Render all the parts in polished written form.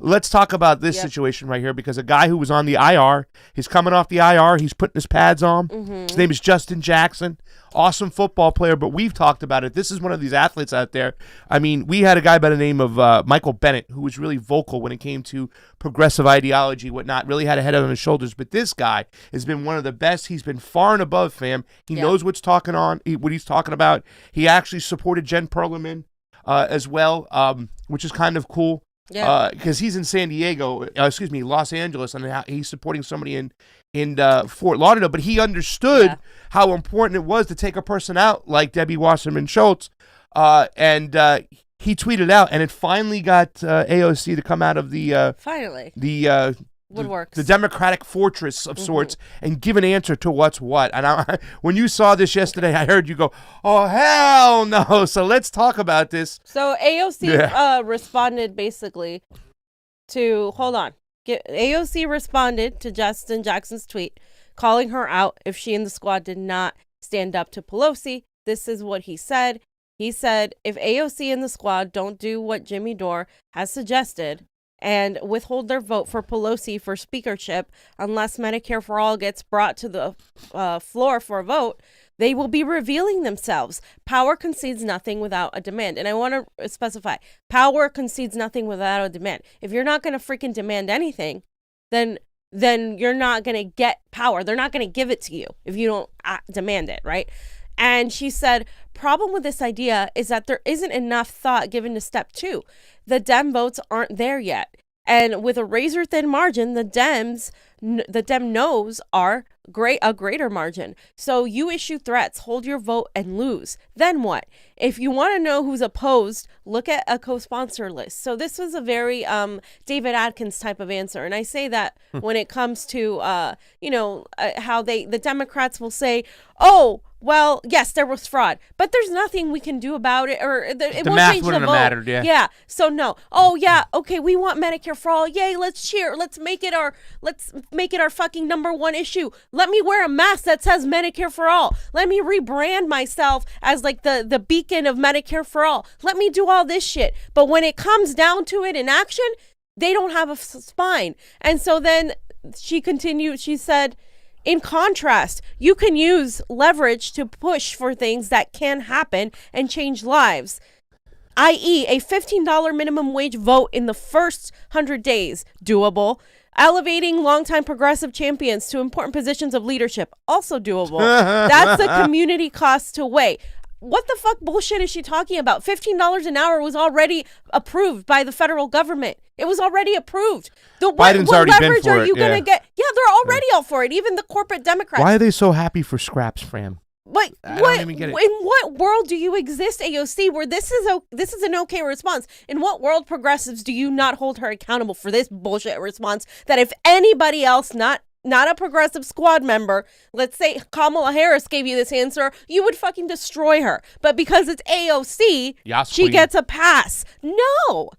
let's talk about this situation right here, because a guy who was on the IR, he's coming off the IR, he's putting his pads on. His name is Justin Jackson. Awesome football player, but we've talked about it. This is one of these athletes out there. I mean, we had a guy by the name of Michael Bennett who was really vocal when it came to progressive ideology, whatnot, really had a head on his shoulders. But this guy has been one of the best. He's been far and above, fam. He knows what he's talking about. He actually supported Jen Perlman as well, which is kind of cool. Yeah, because he's in Los Angeles, and he's supporting somebody in Fort Lauderdale. But he understood how important it was to take a person out like Debbie Wasserman Schultz, and he tweeted out, and it finally got AOC to come out of the woodworks, the Democratic fortress of sorts, and give an answer to what's what. And when you saw this yesterday, I heard you go, "Oh hell no!" So let's talk about this. So AOC responded basically to AOC responded to Justin Jackson's tweet, calling her out if she and the squad did not stand up to Pelosi. This is what he said. He said, if AOC and the squad don't do what Jimmy Dore has suggested and withhold their vote for Pelosi for speakership unless Medicare for All gets brought to the floor for a vote, they will be revealing themselves. Power concedes nothing without a demand. And I want to specify, power concedes nothing without a demand. If you're not going to freaking demand anything, then you're not going to get power. They're not going to give it to you if you don't demand it, right? And she said, problem with this idea is that there isn't enough thought given to step 2. The Dem votes aren't there yet. And with a razor-thin margin, the Dem no's are a greater margin. So you issue threats, hold your vote, and lose. Then what? If you want to know who's opposed, look at a co-sponsor list. So this was a very David Adkins type of answer. And I say that when it comes to, how the Democrats will say, oh, well, yes, there was fraud, but there's nothing we can do about it, or it won't change the vote. Mattered, yeah. Yeah. So no. Oh yeah. Okay. We want Medicare for all. Yay! Let's cheer. Let's make it our fucking number one issue. Let me wear a mask that says Medicare for all. Let me rebrand myself as like the beacon of Medicare for all. Let me do all this shit. But when it comes down to it in action, they don't have a spine. And so then she continued. She said, in contrast, you can use leverage to push for things that can happen and change lives, i.e. a $15 minimum wage vote in the first 100 days, doable. Elevating longtime progressive champions to important positions of leadership, also doable. That's the community cost to weigh. What the fuck bullshit is she talking about? $15 an hour was already approved by the federal government. It was already approved. Biden's already been for it. What leverage are you going to get? Yeah, they're already all for it. Even the corporate Democrats. Why are they so happy for scraps, Fran? But in what world do you exist, AOC, where this is an okay response? In what world, progressives, do you not hold her accountable for this bullshit response that if anybody else, not a progressive squad member, let's say Kamala Harris gave you this answer, you would fucking destroy her. But because it's AOC, she gets a pass. No,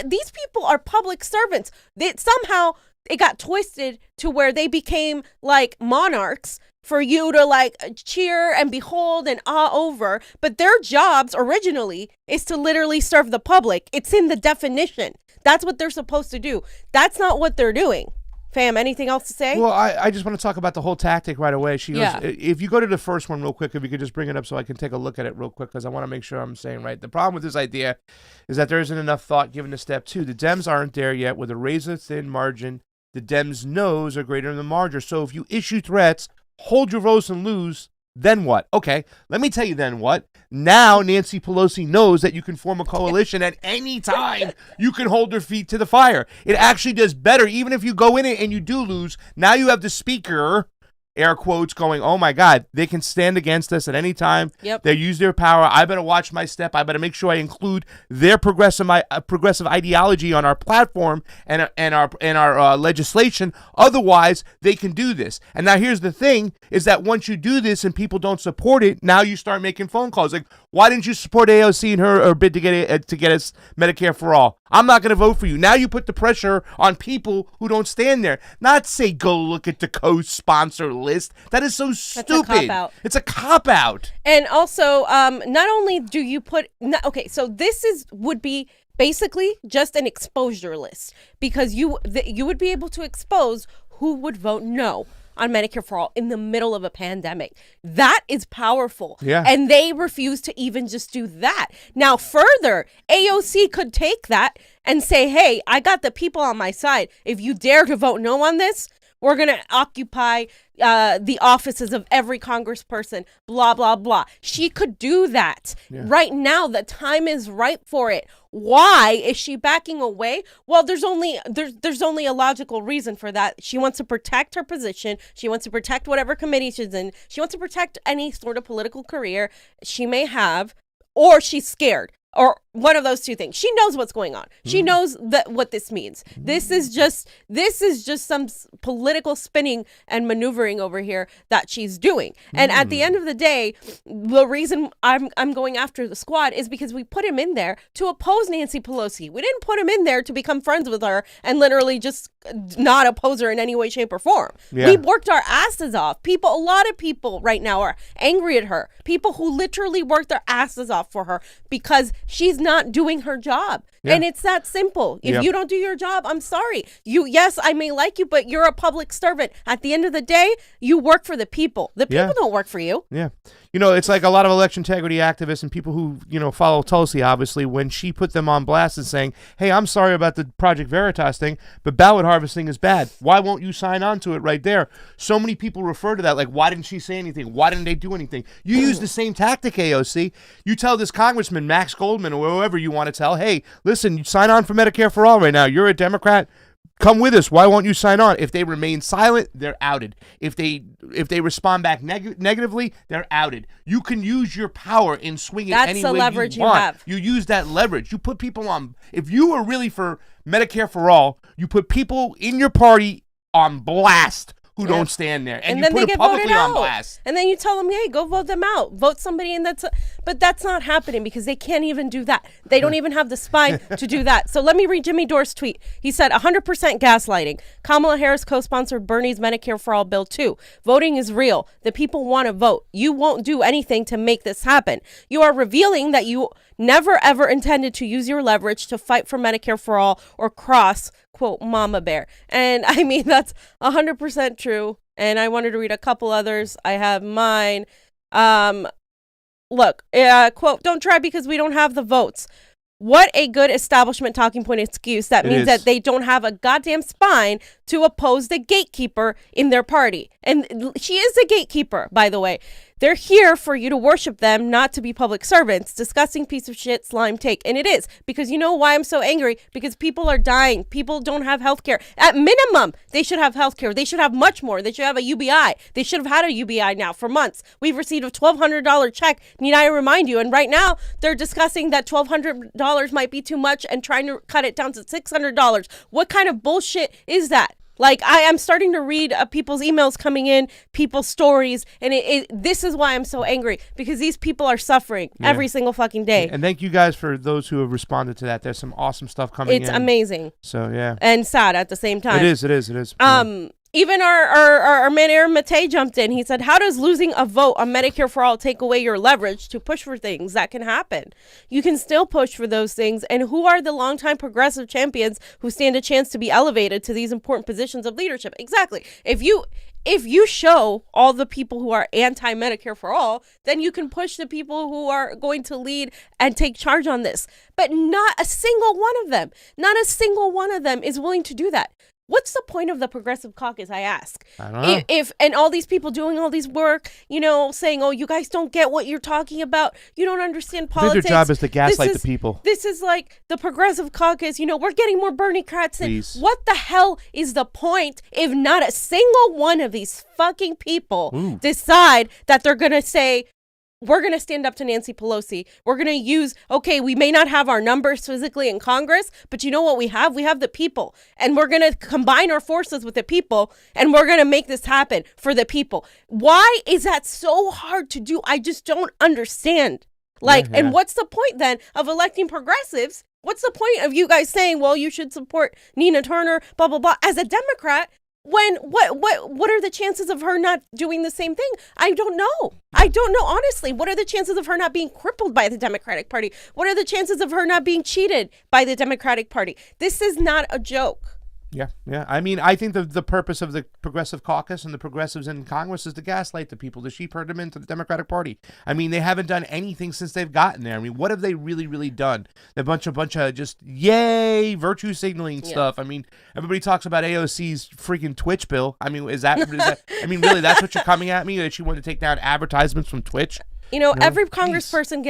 these people are public servants. Somehow it got twisted to where they became like monarchs for you to like cheer and behold and awe over. But their jobs originally is to literally serve the public. It's in the definition. That's what they're supposed to do. That's not what they're doing. Fam, anything else to say? Well, I just want to talk about the whole tactic right away. She goes, if you go to the first one real quick, if you could just bring it up so I can take a look at it real quick, because I want to make sure I'm saying right. The problem with this idea is that there isn't enough thought given to step 2. The Dems aren't there yet with a razor-thin margin. The Dems' no's are greater than the margin. So if you issue threats, hold your votes and lose, then what? Okay, let me tell you then what. Now Nancy Pelosi knows that you can form a coalition at any time. You can hold her feet to the fire. It actually does better. Even if you go in it and you do lose, now you have the speaker, air quotes, going, oh my God, they can stand against us at any time. Yep. They use their power. I better watch my step. I better make sure I include their progressive ideology on our platform and our legislation. Otherwise, they can do this. And now here's the thing, is that once you do this and people don't support it, now you start making phone calls. Like, why didn't you support AOC and her bid to get us Medicare for all? I'm not going to vote for you. Now you put the pressure on people who don't stand there. Not say, go look at the co-sponsor list. That is so stupid. That's a cop-out. It's a cop-out. And also, not only do you put... so this would be basically just an exposure list, because you would be able to expose who would vote no on Medicare for All in the middle of a pandemic. That is powerful. Yeah. And they refuse to even just do that. Now, further, AOC could take that and say, hey, I got the people on my side. If you dare to vote no on this, we're going to occupy the offices of every congressperson, blah, blah, blah. She could do that. Yeah. Right now, the time is ripe for it. Why is she backing away? Well, there's only a logical reason for that. She wants to protect her position. She wants to protect whatever committee she's in. She wants to protect any sort of political career she may have, or she's scared. Or one of those two things. She knows what's going on. She knows what this means. This is just some political spinning and maneuvering over here that she's doing. And at the end of the day, the reason I'm going after the squad is because we put him in there to oppose Nancy Pelosi. We didn't put him in there to become friends with her and literally just not oppose her in any way, shape, or form. Yeah. We worked our asses off. A lot of people right now are angry at her. People who literally worked their asses off for her because she's not doing her job. Yeah. And it's that simple. If you don't do your job, I'm sorry. Yes, I may like you, but you're a public servant. At the end of the day, you work for the people. The people don't work for you. Yeah. You know, it's like a lot of election integrity activists and people who, follow Tulsi, obviously, when she put them on blast and saying, hey, I'm sorry about the Project Veritas thing, but ballot harvesting is bad. Why won't you sign on to it right there? So many people refer to that, like, why didn't she say anything? Why didn't they do anything? You use the same tactic, AOC. You tell this congressman, Max Goldman, or whoever you want to tell, hey, listen, you sign on for Medicare for All right now. You're a Democrat. Come with us. Why won't you sign on? If they remain silent, they're outed. If they respond back negatively, they're outed. You can use your power and swing it any way you want. That's the leverage you have. You use that leverage. You put people on. If you are really for Medicare for All, you put people in your party on blast who don't stand there, and you then put they it get publicly voted on out. blast. And then you tell them, hey, go vote them out. Vote somebody in but that's not happening because they can't even do that. They don't even have the spine to do that. So let me read Jimmy Dore's tweet. He said, 100% gaslighting. Kamala Harris co-sponsored Bernie's Medicare for All bill too. Voting is real. The people want to vote. You won't do anything to make this happen. You are revealing that you never ever intended to use your leverage to fight for Medicare for All or cross, quote, Mama Bear. And I mean, that's 100% true. And I wanted to read a couple others. I have mine. Look, quote, don't try because we don't have the votes. What a good establishment talking point excuse. That means that they don't have a goddamn spine to oppose the gatekeeper in their party. And she is a gatekeeper, by the way. They're here for you to worship them, not to be public servants. Disgusting piece of shit, slime take. And it is. Because you know why I'm so angry? Because people are dying. People don't have health care. At minimum, they should have health care. They should have much more. They should have a UBI. They should have had a UBI now for months. We've received a $1,200 check. Need I remind you? And right now, they're discussing that $1,200 might be too much and trying to cut it down to $600. What kind of bullshit is that? Like, I am starting to read people's emails coming in, people's stories, and this is why I'm so angry, because these people are suffering every single fucking day. And thank you guys for those who have responded to that. There's some awesome stuff coming in. It's amazing. So, yeah. And sad at the same time. It is. Even our man Aaron Matei jumped in. He said, how does losing a vote on Medicare for All take away your leverage to push for things that can happen? You can still push for those things. And who are the longtime progressive champions who stand a chance to be elevated to these important positions of leadership? Exactly. If you show all the people who are anti-Medicare for All, then you can push the people who are going to lead and take charge on this. But not a single one of them is willing to do that. What's the point of the Progressive Caucus, I ask? I don't know. If and all these people doing all these work, saying, oh, you guys don't get what you're talking about. You don't understand politics. I think their job is to gaslight the people. This is like the Progressive Caucus. We're getting more Bernie Krats. What the hell is the point if not a single one of these fucking people decide that they're going to say, we're going to stand up to Nancy Pelosi. We're going to use, we may not have our numbers physically in Congress, but you know what we have? We have the people. And we're going to combine our forces with the people, and we're going to make this happen for the people. Why is that so hard to do? I just don't understand. And what's the point then of electing progressives? What's the point of you guys saying, well, you should support Nina Turner, blah, blah, blah. As a Democrat, When what are the chances of her not doing the same thing? I don't know. Honestly. What are the chances of her not being crippled by the Democratic Party? What are the chances of her not being cheated by the Democratic Party? This is not a joke. Yeah. I mean, I think the purpose of the Progressive Caucus and the progressives in Congress is to gaslight the people, to sheep herd them into the Democratic Party. I mean, they haven't done anything since they've gotten there. I mean, what have they really done? A bunch of just yay virtue signaling stuff. I mean, everybody talks about AOC's freaking Twitch bill. I mean, is that I mean, really, that's what you're coming at me, that she wanted to take down advertisements from Twitch? Every congressperson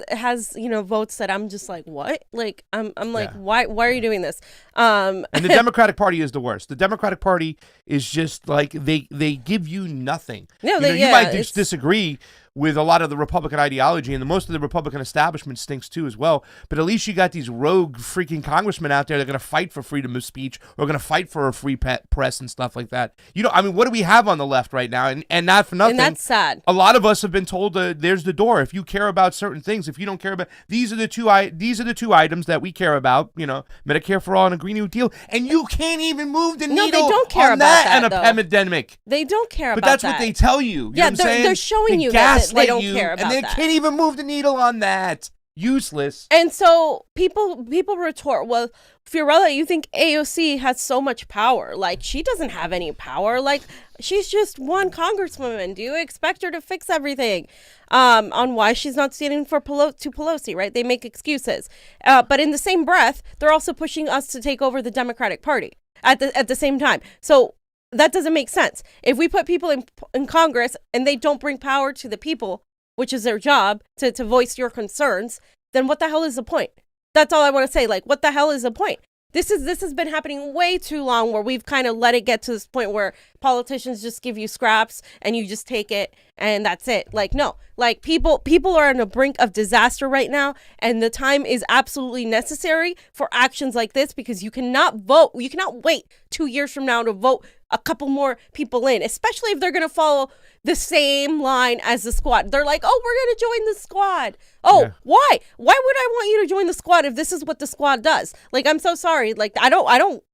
has votes that I'm just like, what? Like I'm like, why are you doing this? And the Democratic Party is the worst. The Democratic Party is just like they give you nothing. No, you might disagree with a lot of the Republican ideology, and most of the Republican establishment stinks too as well. But at least you got these rogue freaking congressmen out there that are going to fight for freedom of speech or going to fight for a free press and stuff like that. I mean, what do we have on the left right now? And not for nothing. And that's sad. A lot of us have been told there's the door. If you care about certain things, if you don't care about these are the two items that we care about. Medicare for all and a Green New Deal, and you can't even move the needle. They don't care on about that and a pandemic. They don't care but about that's that. what they tell you. Yeah, they're showing you that they don't care about that. And they can't even move the needle on that. Useless. And so people retort, well, Fiorella, you think AOC has so much power? Like, she doesn't have any power. Like, she's just one congresswoman. Do you expect her to fix everything? On why she's not standing for Pelosi, right? They make excuses. But in the same breath, they're also pushing us to take over the Democratic Party at the same time. So that doesn't make sense. If we put people in Congress and they don't bring power to the people, which is their job, to voice your concerns, then what the hell is the point? That's all I want to say. Like, what the hell is the point? This has been happening way too long, where we've kind of let it get to this point where politicians just give you scraps and you just take it and that's it. Like, no, like people are on the brink of disaster right now, and the time is absolutely necessary for actions like this, because you cannot wait 2 years from now to vote a couple more people in, especially if they're going to follow the same line as the squad. They're like, oh, we're going to join the squad. Oh, yeah. Why? Why would I want you to join the squad if this is what the squad does? Like, I'm so sorry. Like, I don't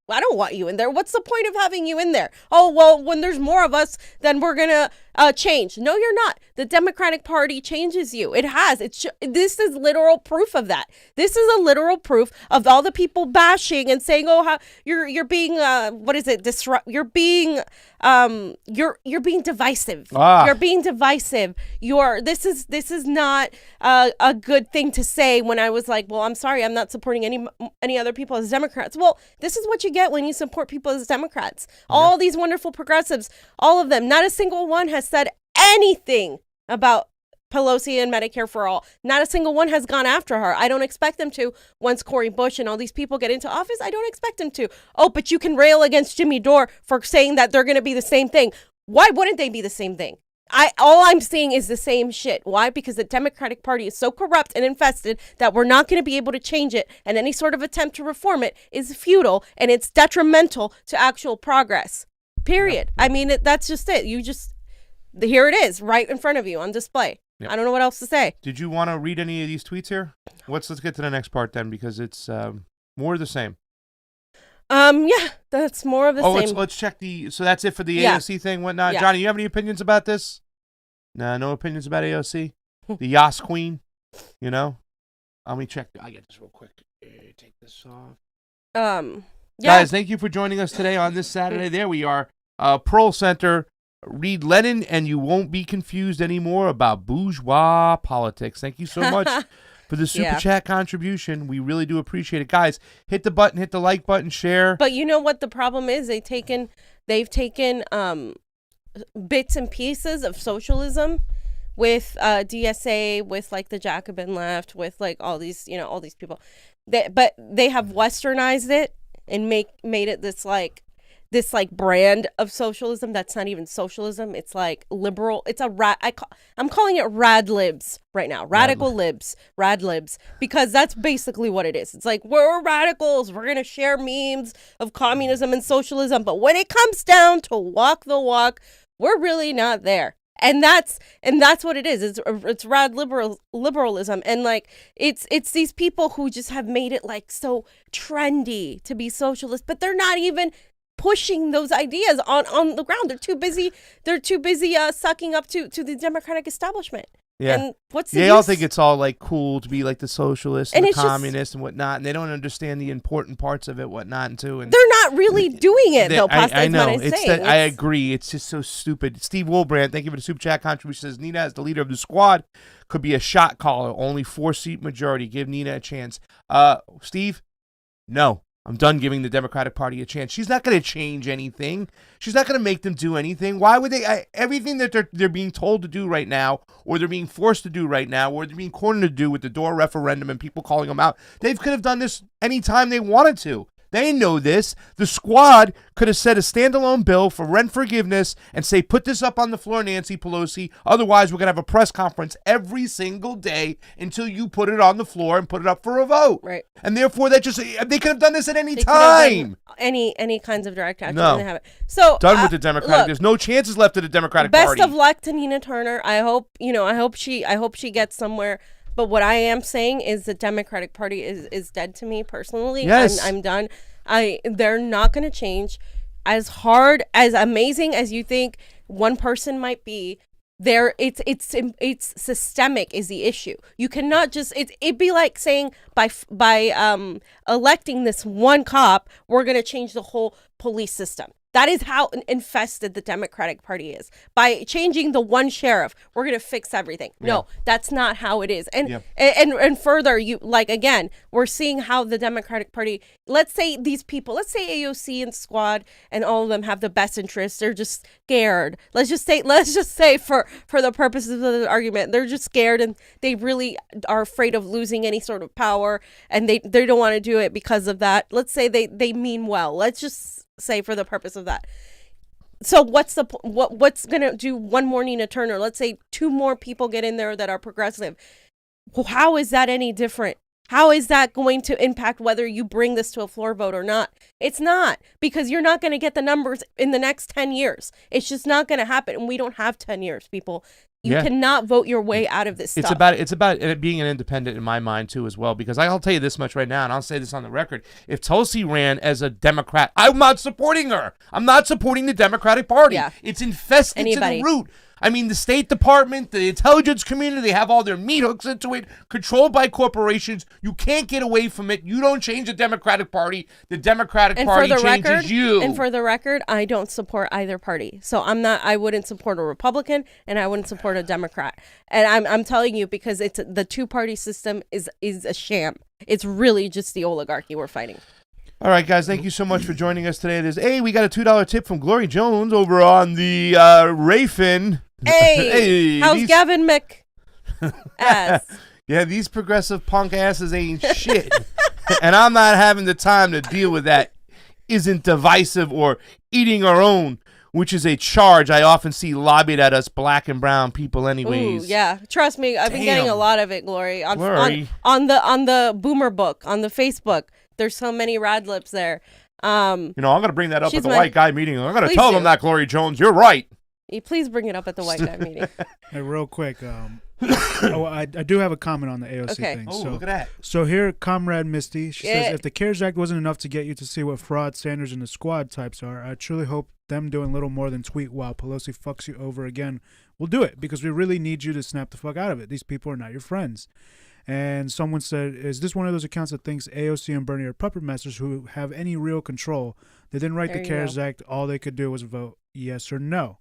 want you in there. What's the point of having you in there? Oh, well, when there's more of us, then we're going to change. No, you're not. The Democratic Party changes you. It has. This is literal proof of that. This is a literal proof of all the people bashing and saying, oh, how you're being what is it? You're being divisive. You're being divisive. This is not a good thing to say. When I was like, well, I'm sorry, I'm not supporting any other people as Democrats. Well, this is what you get when you support people as Democrats. All these wonderful progressives, all of them, not a single one has said anything about Pelosi and Medicare for all. Not a single one has gone after her. I don't expect them to. Once Cori Bush and all these people get into office, I don't expect them to. Oh, but you can rail against Jimmy Dore for saying that they're going to be the same thing. Why wouldn't they be the same thing? All I'm seeing is the same shit. Why? Because the Democratic Party is so corrupt and infested that we're not going to be able to change it, and any sort of attempt to reform it is futile, and it's detrimental to actual progress. Period. Yeah. I mean, that's just it. Here it is, right in front of you on display. Yep. I don't know what else to say. Did you want to read any of these tweets here? Let's get to the next part then, because it's more of the same. Yeah, that's more of the same. Let's check so that's it for the AOC thing, whatnot. Yeah. Johnny, you have any opinions about this? No opinions about AOC? The Yas Queen, Let me check. I get this real quick. Take this off. Yeah. Guys, thank you for joining us today on this Saturday. There we are. Pearl Center. Read Lenin and you won't be confused anymore about bourgeois politics. Thank you so much for the super chat contribution. We really do appreciate it. Guys, hit the button, hit the like button, share. But you know what the problem is? They've taken bits and pieces of socialism with DSA, with like the Jacobin left, with like all these people. But they have westernized it and made it this brand of socialism that's not even socialism. It's like liberal. It's I'm calling it rad libs right now. Radical libs, rad libs, because that's basically what it is. It's like, we're radicals. We're going to share memes of communism and socialism. But when it comes down to walk the walk, we're really not there. And that's what it is. It's rad liberalism. And like, it's these people who just have made it like so trendy to be socialist, but they're not even pushing those ideas on the ground. They're too busy sucking up to the Democratic establishment. Yeah. And what's the They use? all think it's all like cool to be like the socialists and the it's just- communists and whatnot, and they don't understand the important parts of it, whatnot, and too. And they're not really doing it though. Pasta, I know. What I'm It's saying. that, I agree. It's just so stupid. Steve Wilbrand, thank you for the super chat contribution. Says Nina, as the leader of the squad, could be a shot caller. Only 4-seat majority. Give Nina a chance. Steve, no. I'm done giving the Democratic Party a chance. She's not going to change anything. She's not going to make them do anything. Why would they? Everything that they're being told to do right now, or they're being forced to do right now, or they're being cornered to do with the door referendum and people calling them out, they could have done this anytime they wanted to. They know this. The squad could have said a standalone bill for rent forgiveness and say, put this up on the floor, Nancy Pelosi. Otherwise, we're going to have a press conference every single day until you put it on the floor and put it up for a vote. Right. And therefore, they could have done this at any They could have time. done any kinds of direct action. No. They haven't. So Done with the Democratic. Look, There's no chances left of the Democratic best Party. of luck to Nina Turner. I hope she gets somewhere. But what I am saying is the Democratic Party is dead to me personally. Yes. I'm done. They're not going to change. As hard, as amazing as you think one person might be, it's systemic is the issue. You cannot just it'd be like saying by electing this one cop, we're going to change the whole police system. That is how infested the Democratic Party is. By changing the one sheriff, we're going to fix everything. Yeah. No, that's not how it is. And further, again, we're seeing how the Democratic Party, let's say AOC and Squad and all of them have the best interests. They're just scared. Let's just say for the purposes of the argument, they're just scared and they really are afraid of losing any sort of power, and they don't want to do it because of that. Let's say they mean well. Let's just say for the purpose of that. So what's gonna do one more Nina Turner? Let's say 2 more people get in there that are progressive. How is that any different? How is that going to impact whether you bring this to a floor vote or not? It's not, because you're not going to get the numbers in the next 10 years. It's just not going to happen. And we don't have 10 years, people. You cannot vote your way out of this stuff. It's about it being an independent in my mind too as well, because I'll tell you this much right now, and I'll say this on the record: if Tulsi ran as a Democrat, I'm not supporting her. I'm not supporting the Democratic Party. Yeah. It's infested to the root. I mean, the State Department, the intelligence community, they have all their meat hooks into it, controlled by corporations. You can't get away from it. You don't change the Democratic Party. The Democratic Party changes you. And for the record, I don't support either party. So I wouldn't support a Republican and I wouldn't support a Democrat. And I'm telling you, because it's the 2-party system is a sham. It's really just the oligarchy we're fighting. All right, guys, thank you so much for joining us today. We got a $2 tip from Glory Jones over on the Rayfin. Hey, how's Gavin Mick? Yeah, these progressive punk asses ain't shit. And I'm not having the time to deal with that. Isn't divisive or eating our own, which is a charge I often see lobbied at us black and brown people anyways. Ooh, yeah. Trust me, I've been getting a lot of it, Glory. On the Boomer book, on the Facebook. There's so many rad lips there. I'm going to bring that up at the white guy meeting. I'm going to tell them that, Glory Jones. You're right. Please bring it up at the white guy meeting. Hey, real quick. I do have a comment on the AOC thing. Oh, look at that. So here, Comrade Misty, she says, if the CARES Act wasn't enough to get you to see what fraud Sanders and the squad types are, I truly hope them doing little more than tweet while Pelosi fucks you over again will do it, because we really need you to snap the fuck out of it. These people are not your friends. And someone said, is this one of those accounts that thinks AOC and Bernie are puppet masters who have any real control? They didn't write the CARES Act. All they could do was vote yes or no.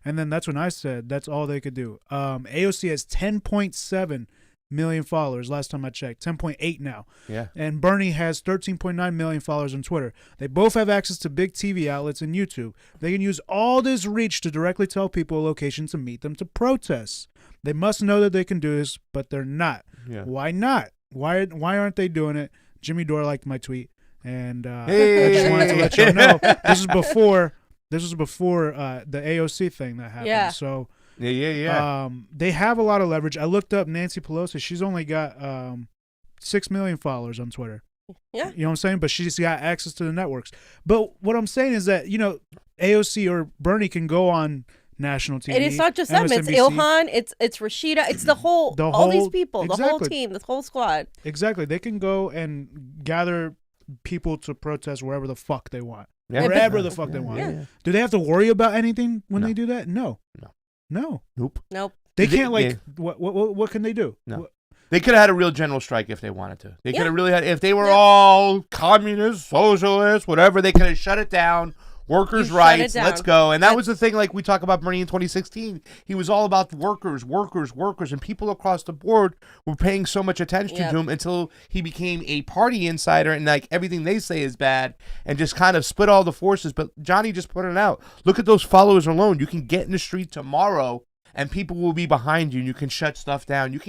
And then that's when I said that's all they could do. AOC has 10.7 million followers last time I checked, 10.8 now. Yeah. And Bernie has 13.9 million followers on Twitter. They both have access to big TV outlets and YouTube. They can use all this reach to directly tell people a location to meet them to protest. They must know that they can do this, but they're not. Yeah. Why not? Why aren't they doing it? Jimmy Dore liked my tweet, and I just wanted to let you know this was before the AOC thing that happened. Yeah. So yeah. They have a lot of leverage. I looked up Nancy Pelosi. She's only got 6 million followers on Twitter. Yeah. You know what I'm saying? But she's got access to the networks. But what I'm saying is that, AOC or Bernie can go on national TV. And it's not just them. It's Ilhan. It's Rashida. It's all these people, exactly. The whole team, the whole squad. Exactly. They can go and gather people to protest wherever the fuck they want. wherever the fuck they want. Yeah. Do they have to worry about anything when No. they do that? No. Nope. They can't what can they do? No. They could have had a real general strike if they wanted to. They could have really had, if they were Yeah. all communists, socialists, whatever, they could have shut it down. Workers' rights, let's go. And that was the thing, like we talk about Bernie in 2016. He was all about workers, and people across the board were paying so much attention to him until he became a party insider and like everything they say is bad and just kind of split all the forces. But Johnny just put it out. Look at those followers alone. You can get in the street tomorrow and people will be behind you and you can shut stuff down.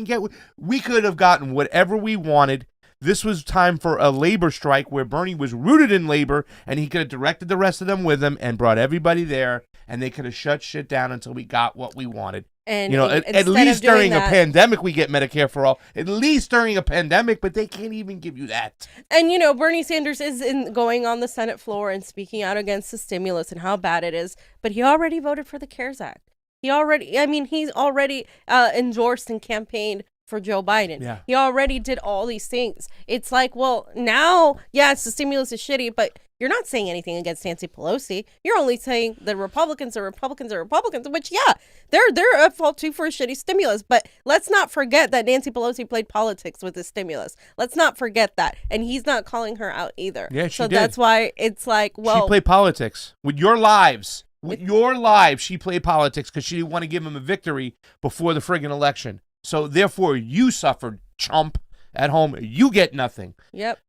We could have gotten whatever we wanted. This was time for a labor strike where Bernie was rooted in labor and he could have directed the rest of them with him and brought everybody there and they could have shut shit down until we got what we wanted. And at least during a pandemic, we get Medicare for all. At least during a pandemic, but they can't even give you that. And, Bernie Sanders is going on the Senate floor and speaking out against the stimulus and how bad it is. But he already voted for the CARES Act. He's already endorsed and campaigned for Joe Biden. Yeah. He already did all these things. It's like, well, now, yes, the stimulus is shitty, but you're not saying anything against Nancy Pelosi. You're only saying the Republicans are Republicans, which, yeah, they're at fault too for a shitty stimulus. But let's not forget that Nancy Pelosi played politics with the stimulus. Let's not forget that. And he's not calling her out either. Yeah, so that's why it's like, well. She played politics with your lives. With your lives, she played politics because she didn't want to give him a victory before the friggin' election. So therefore, you suffered, chump, at home. You get nothing. Yep.